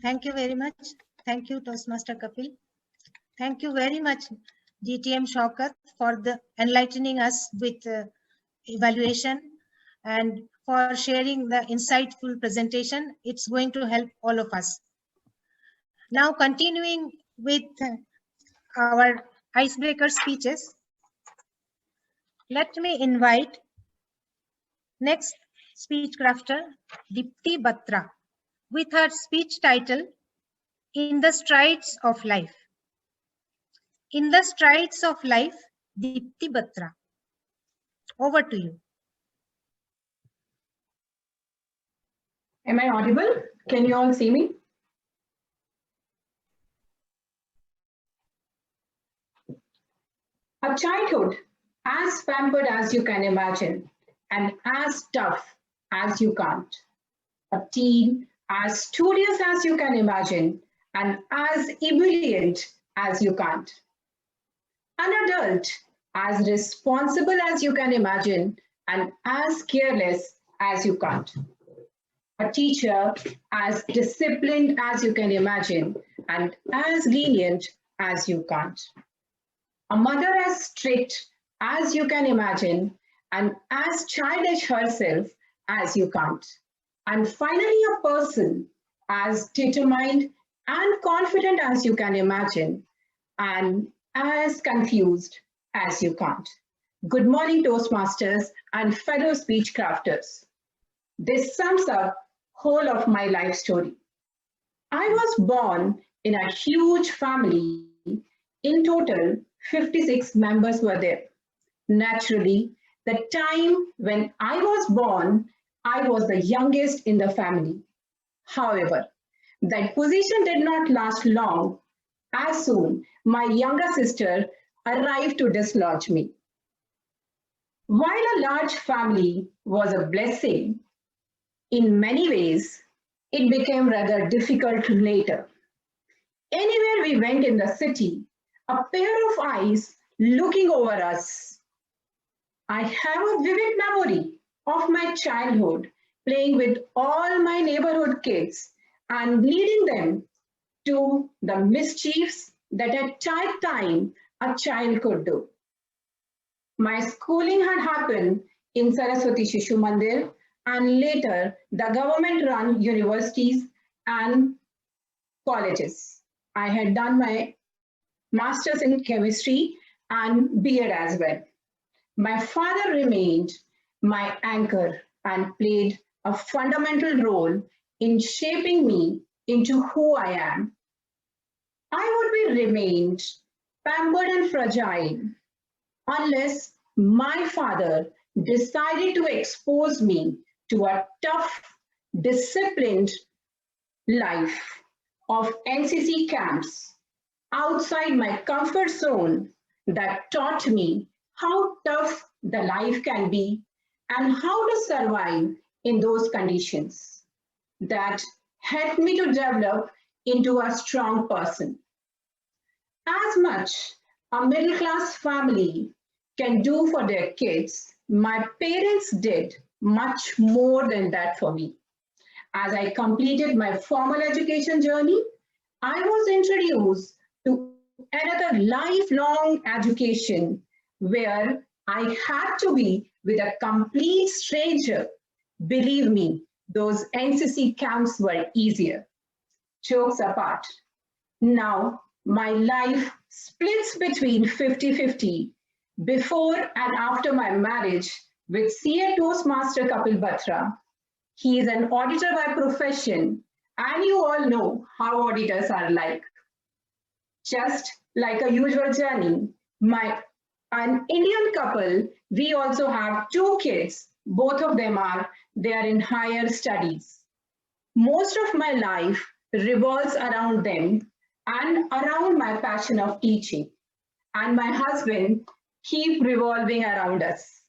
Thank you very much. Thank you, Toastmaster Kapil. Thank you very much, GTM Shaukat, for enlightening us with evaluation and for sharing the insightful presentation. It's going to help all of us. Now, continuing with our icebreaker speeches, let me invite next speech crafter, Dipti Batra, with her speech title, In the Strides of Life. In the Strides of Life, Dipti Batra. Over to you. Am I audible? Can you all see me? A childhood as pampered as you can imagine and as tough as you can't. A teen as studious as you can imagine and as ebullient as you can't. An adult as responsible as you can imagine and as careless as you can't. A teacher as disciplined as you can imagine and as lenient as you can't. A mother as strict as you can imagine and as childish herself as you can't. And finally, a person as determined and confident as you can imagine and as confused as you can't. Good morning, Toastmasters and fellow speech crafters. This sums up whole of my life story. I was born in a huge family. In total, 56 members were there. Naturally, the time when I was born, I was the youngest in the family. However, that position did not last long. As soon, my younger sister arrived to dislodge me. While a large family was a blessing, in many ways, it became rather difficult later. Anywhere we went in the city, a pair of eyes looking over us. I have a vivid memory of my childhood playing with all my neighborhood kids and leading them to the mischiefs that at time a child could do. My schooling had happened in Saraswati Shishu Mandir and later the government-run universities and colleges. I had done my master's in chemistry and B.Ed as well. My father remained my anchor and played a fundamental role in shaping me into who I am. I would be remained pampered and fragile unless my father decided to expose me to a tough, disciplined life of NCC camps outside my comfort zone that taught me how tough the life can be and how to survive in those conditions. That helped me to develop into a strong person. As much a middle-class family can do for their kids, my parents did much more than that for me. As I completed my formal education journey, I was introduced to another lifelong education where I had to be with a complete stranger. Believe me, those NCC camps were easier. Jokes apart. Now, my life splits between 50-50 before and after my marriage with CA Toastmaster Kapil Batra. He is an auditor by profession, and you all know how auditors are like. Just like a usual journey, an Indian couple, we also have 2 kids. Both of them they are in higher studies. Most of my life revolves around them and around my passion of teaching. And my husband keep revolving around us.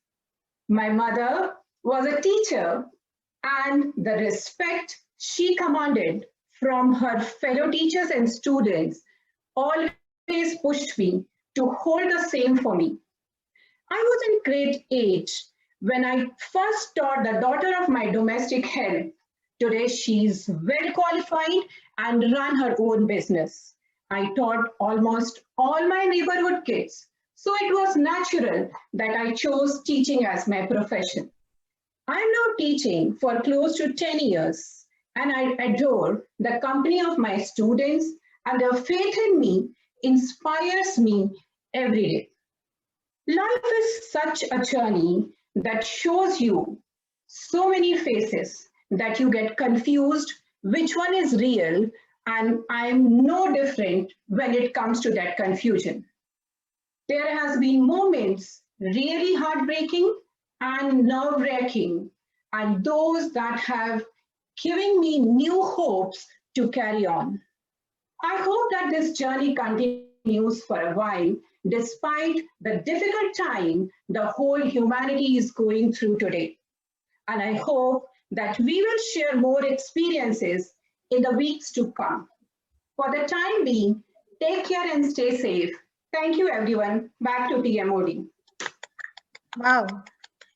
My mother was a teacher, and the respect she commanded from her fellow teachers and students always pushed me to hold the same for me. I was in grade 8 when I first taught the daughter of my domestic help Today, she's well qualified and run her own business. I taught almost all my neighborhood kids, so it was natural that I chose teaching as my profession. I'm now teaching for close to 10 years, and I adore the company of my students, and their faith in me inspires me every day. Life is such a journey that shows you so many faces that you get confused which one is real, and I'm no different when it comes to that confusion. There has been moments really heartbreaking and nerve-wracking, and those that have given me new hopes to carry on. I hope that this journey continues for a while, despite the difficult time the whole humanity is going through today. And I hope that we will share more experiences in the weeks to come. For the time being, take care and stay safe. Thank you, everyone. Back to TMOD. Wow,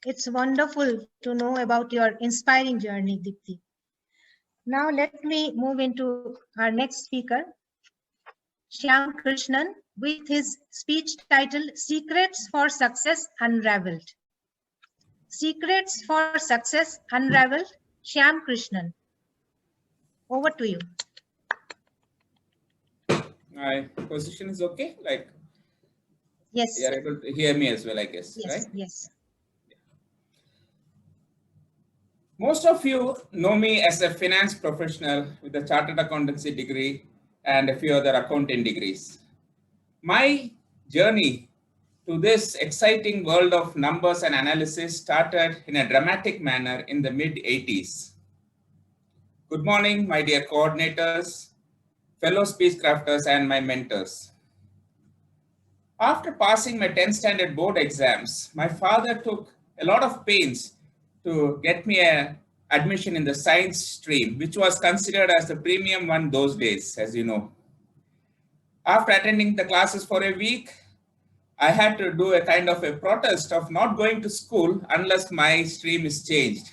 it's wonderful to know about your inspiring journey, Dipti. Now let me move into our next speaker, Shyam Krishnan, with his speech title Secrets for Success Unraveled. Secrets for Success Unraveled, Shyam Krishnan. Over to you. My position is okay? Like, Yes. you are able to hear me as well, I guess, Yes, right? yes. Most of you know me as a finance professional with a chartered accountancy degree and a few other accounting degrees. My journey to this exciting world of numbers and analysis started in a dramatic manner in the mid-80s. Good morning, my dear coordinators, fellow Speechcrafters, and my mentors. After passing my 10th standard board exams, my father took a lot of pains to get me a admission in the science stream, which was considered as the premium one those days, as you know. After attending the classes for a week, I had to do a kind of a protest of not going to school unless my stream is changed.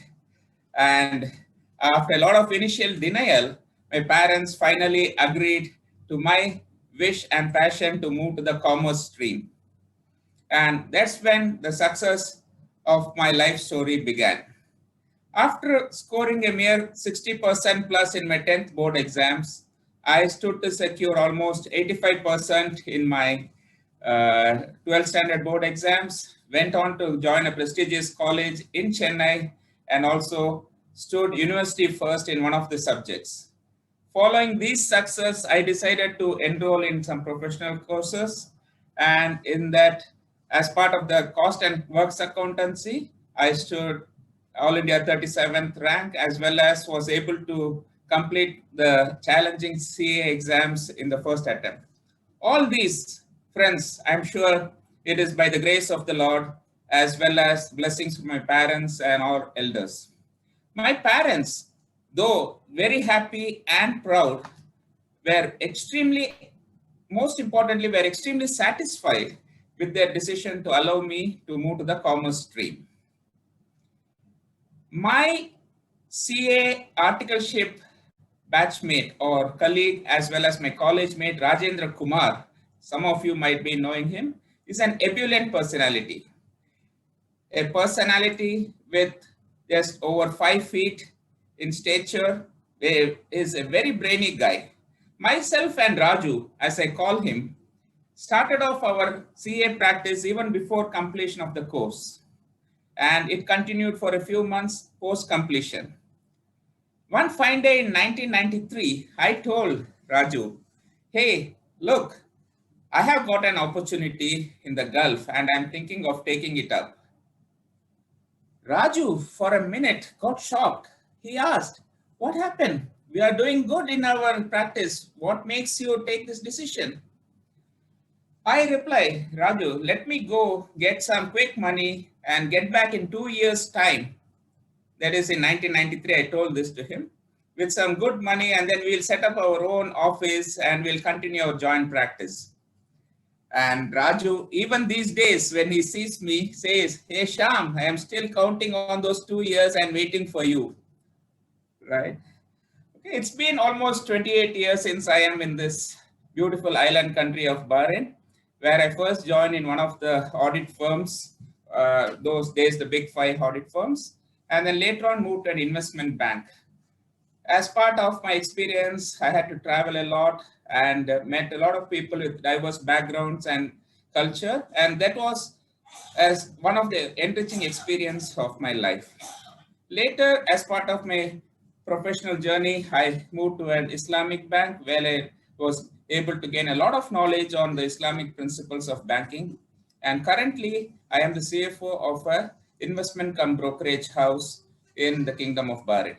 And after a lot of initial denial, my parents finally agreed to my wish and passion to move to the commerce stream. And that's when the success of my life story began. After scoring a mere 60% plus in my 10th board exams, I stood to secure almost 85% in my 12th standard board exams, went on to join a prestigious college in Chennai, and also stood university first in one of the subjects. Following these success, I decided to enroll in some professional courses, and in that, as part of the cost and works accountancy, I stood All India 37th rank, as well as was able to complete the challenging CA exams in the first attempt. All these, friends, I'm sure it is by the grace of the Lord, as well as blessings from my parents and our elders. My parents, though very happy and proud, were most importantly, were extremely satisfied with their decision to allow me to move to the commerce stream. My CA articleship batchmate or colleague, as well as my college mate Rajendra Kumar, some of you might be knowing him, is an ebullient personality. A personality with just over 5 feet in stature, is a very brainy guy. Myself and Raju, as I call him, started off our CA practice even before completion of the course, and it continued for a few months post completion. One fine day in 1993, I told Raju, hey, look, I have got an opportunity in the Gulf and I'm thinking of taking it up. Raju, for a minute, got shocked. He asked, what happened? We are doing good in our practice. What makes you take this decision? I replied, Raju, let me go get some quick money and get back in 2 years' time. That is in 1993, I told this to him, with some good money, and then we'll set up our own office and we'll continue our joint practice. And Raju, even these days, when he sees me, says, hey, Sham, I am still counting on those 2 years and waiting for you. right? Okay, it's been almost 28 years since I am in this beautiful island country of Bahrain, where I first joined in one of the audit firms, those days the big five audit firms, and then later on moved to an investment bank. As part of my experience, I had to travel a lot and met a lot of people with diverse backgrounds and culture, and that was as one of the enriching experience of my life. Later, as part of my professional journey, I moved to an Islamic bank where I was able to gain a lot of knowledge on the Islamic principles of banking. And currently, I am the CFO of a investment cum brokerage house in the Kingdom of Bahrain.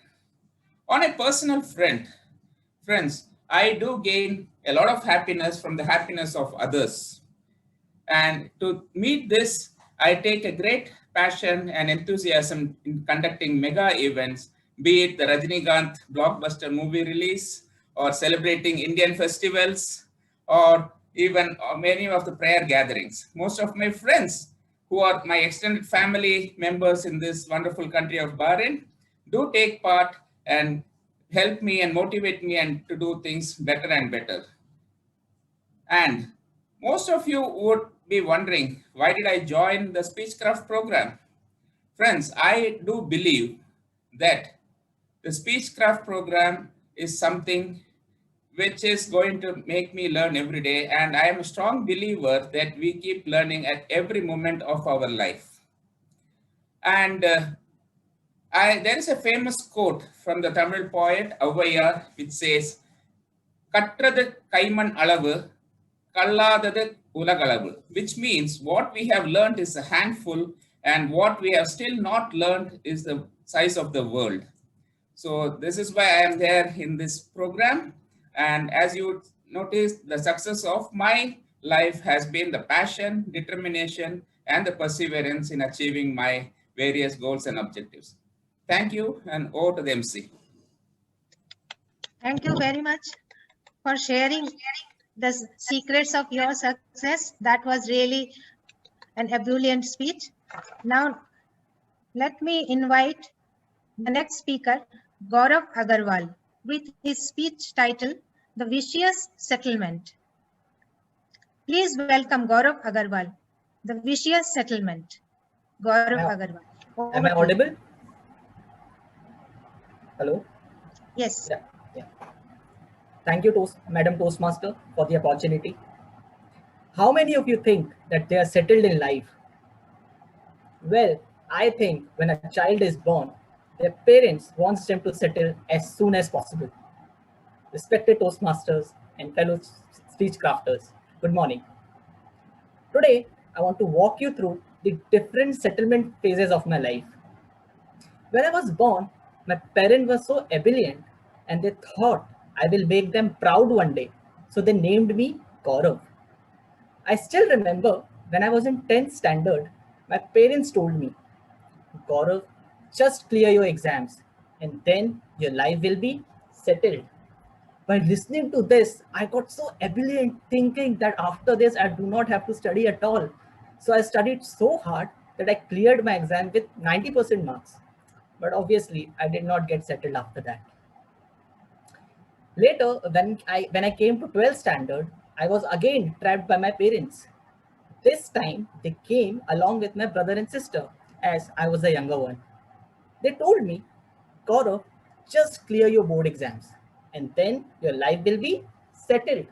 On a personal friends, I do gain a lot of happiness from the happiness of others. And to meet this, I take a great passion and enthusiasm in conducting mega events, be it the Rajinikanth blockbuster movie release, or celebrating Indian festivals, or even many of the prayer gatherings. Most of my friends, who are my extended family members in this wonderful country of Bahrain, do take part and help me and motivate me and to do things better and better. And most of you would be wondering, why did I join the Speechcraft program? Friends, I do believe that the Speechcraft program is something which is going to make me learn every day. And I am a strong believer that we keep learning at every moment of our life. And there is a famous quote from the Tamil poet Avvaiyar which says, Katrathu Kaiman Alavu, Kalladadu Ulagalavu, which means what we have learned is a handful, and what we have still not learned is the size of the world. So this is why I am there in this program. And as you notice, the success of my life has been the passion, determination, and the perseverance in achieving my various goals and objectives. Thank you, and over to the MC. Thank you very much for sharing the secrets of your success. That was really an ebullient speech. Now, let me invite the next speaker, Gaurav Agarwal, with his speech title, The Vicious Settlement. Please welcome Gaurav Agarwal, The Vicious Settlement. Gaurav Agarwal. Am I audible? Hello? Yes. Yeah. Thank you, Madam Toastmaster, for the opportunity. How many of you think that they are settled in life? Well, I think when a child is born, their parents want them to settle as soon as possible. Respected Toastmasters and fellow speech crafters, good morning. Today, I want to walk you through the different settlement phases of my life. When I was born, my parents were so ebullient and they thought I will make them proud one day. So they named me Gaurav. I still remember when I was in 10th standard, my parents told me, Gaurav, just clear your exams and then your life will be settled. By listening to this, I got so ebullient thinking that after this, I do not have to study at all. So I studied so hard that I cleared my exam with 90% marks. But obviously, I did not get settled after that. Later, when I came to 12th standard, I was again trapped by my parents. This time, they came along with my brother and sister, as I was the younger one. They told me, Gaurav, just clear your board exams, and then your life will be settled.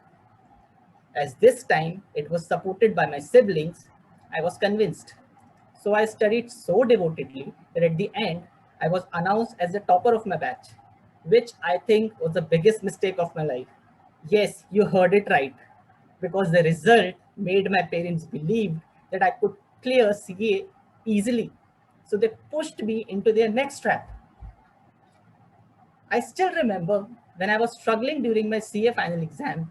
As this time it was supported by my siblings, I was convinced. So I studied so devotedly that at the end, I was announced as the topper of my batch, which I think was the biggest mistake of my life. Yes, you heard it right, because the result made my parents believe that I could clear CA easily. So they pushed me into their next trap. I still remember when I was struggling during my CA final exams,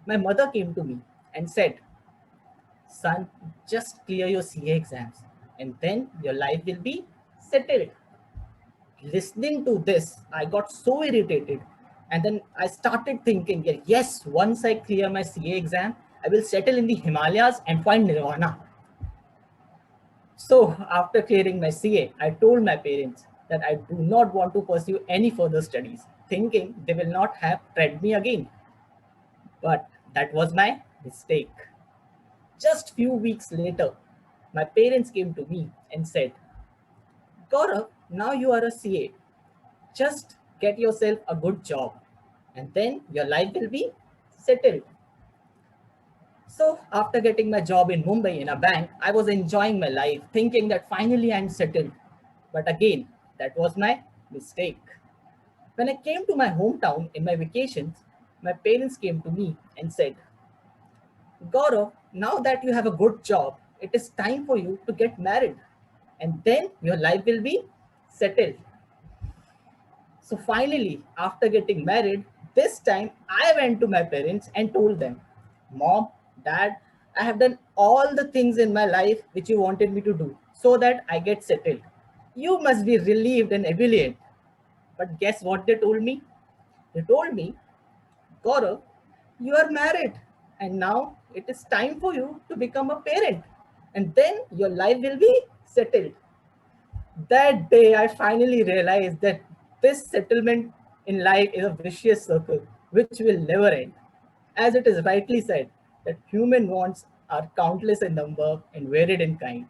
my mother came to me and said, son, just clear your CA exams and then your life will be settled. Listening to this, I got so irritated. And then I started thinking, yes, once I clear my CA exam, I will settle in the Himalayas and find Nirvana. So after clearing my CA, I told my parents that I do not want to pursue any further studies, thinking they will not have tried me again. But that was my mistake. Just few weeks later, my parents came to me and said, Gaurav, now you are a CA. Just get yourself a good job and then your life will be settled. So, after getting my job in Mumbai in a bank, I was enjoying my life, thinking that finally I'm settled. But again, that was my mistake. When I came to my hometown in my vacations, my parents came to me and said, Gaurav, now that you have a good job, it is time for you to get married. And then your life will be settled. So finally, after getting married, this time I went to my parents and told them, Mom, Dad, I have done all the things in my life which you wanted me to do so that I get settled. You must be relieved and ebullient. But guess what they told me? They told me, Gaurav, you are married and now it is time for you to become a parent. And then your life will be settled. That day, I finally realized that this settlement in life is a vicious circle which will never end. As it is rightly said, that human wants are countless in number and varied in kind.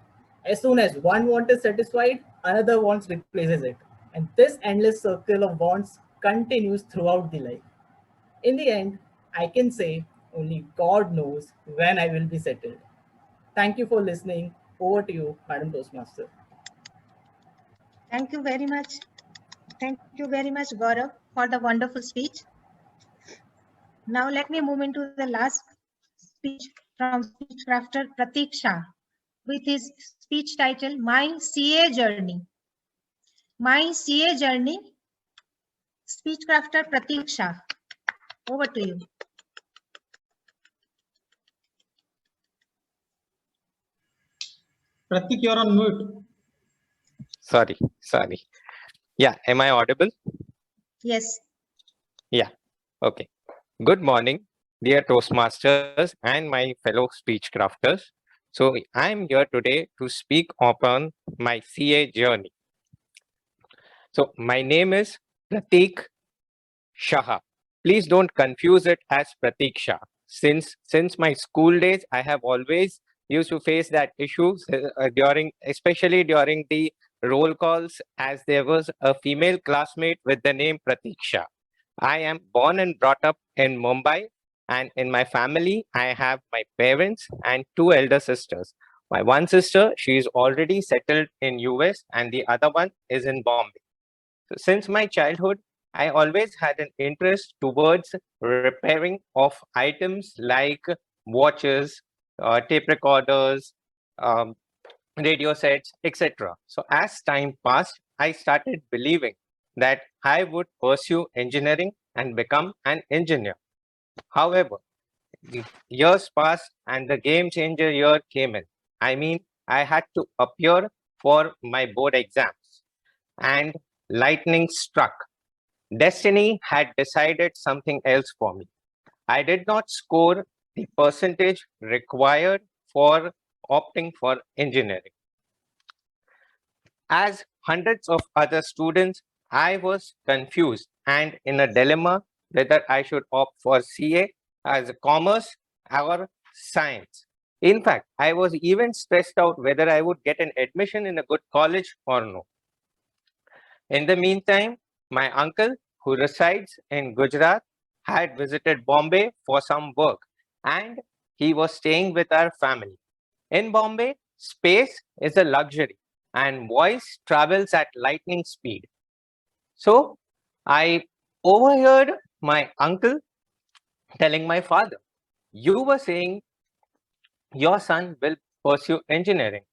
As soon as one want is satisfied, another wants replaces it. And this endless circle of wants continues throughout the life. In the end, I can say only God knows when I will be settled. Thank you for listening. Over to you, Madam Toastmaster. Thank you very much. Thank you very much, Gaurav, for the wonderful speech. Now let me move into the last speech from Speechcrafter Pratik Shah with his speech title, My CA Journey. My CA Journey, Speechcrafter Pratik Shah. Over to you. Pratik, you're on mute. Sorry. Yeah, am I audible? Yes. Yeah, okay. Good morning, dear Toastmasters and my fellow Speechcrafters. So, I'm here today to speak upon my CA journey. So, my name is Pratik Shah. Please don't confuse it as Pratik Shah. Since my school days, I have always used to face that issue especially during the roll calls, as there was a female classmate with the name Pratik Shah. I am born and brought up in Mumbai, and in my family, I have my parents and two elder sisters. My one sister, she is already settled in US, and the other one is in Bombay. So since my childhood, I always had an interest towards repairing of items like watches, tape recorders, um, radio sets, etc. So as time passed, I started believing that I would pursue engineering and become an engineer. However, the years passed and the game changer year came in. I mean, I had to appear for my board exams and lightning struck. Destiny had decided something else for me. I did not score the percentage required for opting for engineering. As hundreds of other students, I was confused and in a dilemma whether I should opt for CA as a commerce or science. In fact, I was even stressed out whether I would get an admission in a good college or no. In the meantime, my uncle, who resides in Gujarat, had visited Bombay for some work and he was staying with our family. In Bombay, space is a luxury and voice travels at lightning speed. So I overheard my uncle telling my father, "You were saying your son will pursue engineering.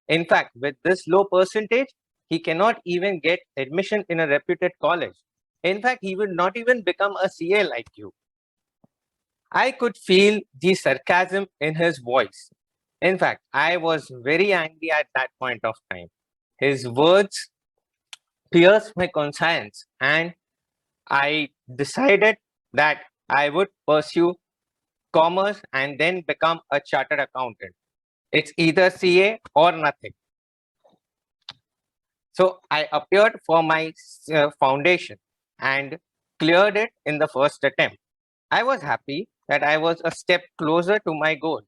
In fact, with this low percentage, he cannot even get admission in a reputed college. In fact, he will not even become a CA like you." I could feel the sarcasm in his voice. In fact, I was very angry at that point of time. His words pierced my conscience, and I decided that I would pursue commerce and then become a chartered accountant. It's either CA or nothing. So I appeared for my foundation and cleared it in the first attempt. I was happy that I was a step closer to my goal.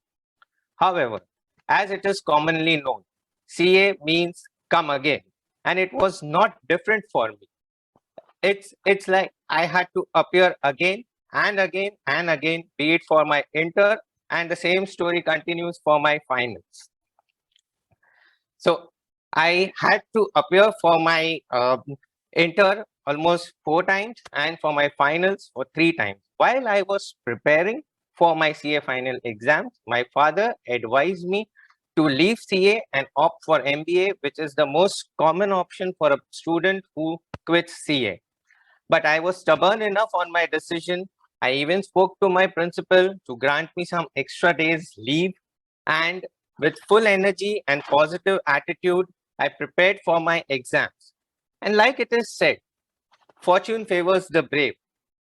However, as it is commonly known, CA means come again, and it was not different for me. It's like I had to appear again and again and again, be it for my inter, and the same story continues for my finals. So I had to appear for my inter almost 4 times and for my finals for 3 times. While I was preparing for my CA final exams, my father advised me to leave CA and opt for MBA, which is the most common option for a student who quits CA. But I was stubborn enough on my decision. I even spoke to my principal to grant me some extra days leave, and with full energy and positive attitude, I prepared for my exams. And like it is said, fortune favors the brave.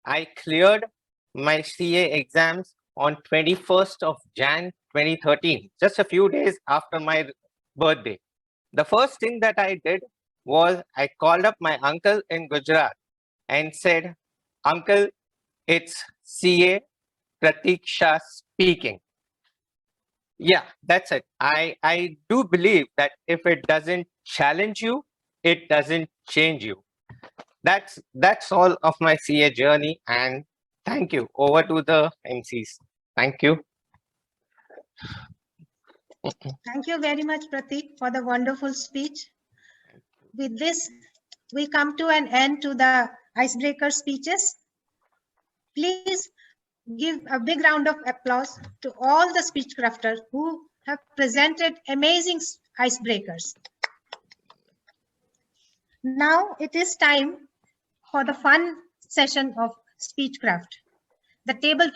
I cleared my CA exams on 21st of Jan 2013, just a few days after my birthday. The first thing that I did was I called up my uncle in Gujarat and said, Uncle, it's CA Pratik Shah speaking. Yeah, that's it. I do believe that if it doesn't challenge you, it doesn't change you. That's all of my CA journey, and thank you. Over to the MCs. Thank you. Thank you very much, Pratik, for the wonderful speech. With this, we come to an end to the icebreaker speeches. Please give a big round of applause to all the speechcrafters who have presented amazing icebreakers. Now it is time for the fun session of Speechcraft, the tabletop